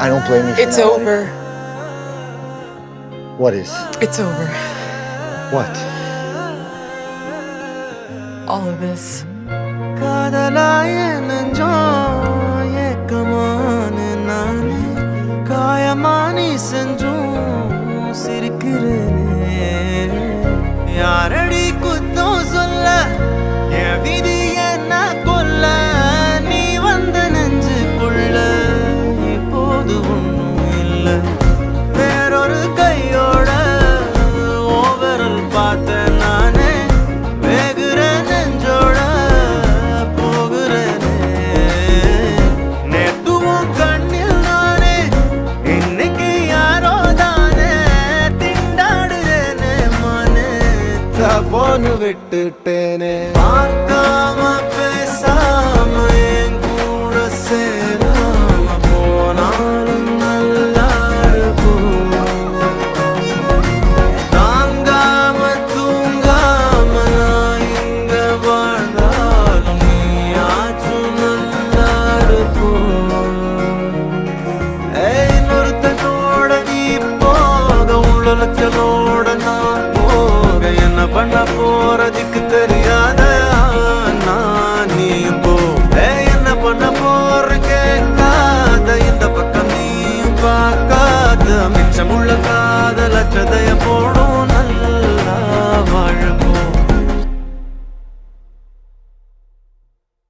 I don't blame you for It's not over. What is? It's over. What? All of this. காதலாய நெஞ்சம் ஏக்கமான நானே காயமானி செஞ்சும் சிரிக்கிறேனே யாரடி குத்தம் சொல்ல என் விதி என்ன கொல்ல நீ வந்த நெஞ்சுக்குள்ள இப்போது ஒன்றும் இல்லை வேறொரு கையோட ஓவரல் பார்த்த நானே வேகுற நெஞ்சோட போகிறேனே நேத்துவும் கண்ணில் நானே இன்னைக்கு யாரோ தானே திண்டாடுறேனே மானே தப்போன்னு விட்டுட்டேனே பார்க்காம பேசாம என் கூட சேராம போனாலும் நல்லா இருக்கும் தாங்காம தூங்காம நான் இங்க வாழ்ந்தாலும் நீயாச்சும் நல்லா இருக்கும் இன்னொருத்தனோட நீ போக உள்ளச்சலோட நான் போக என்ன பண்ண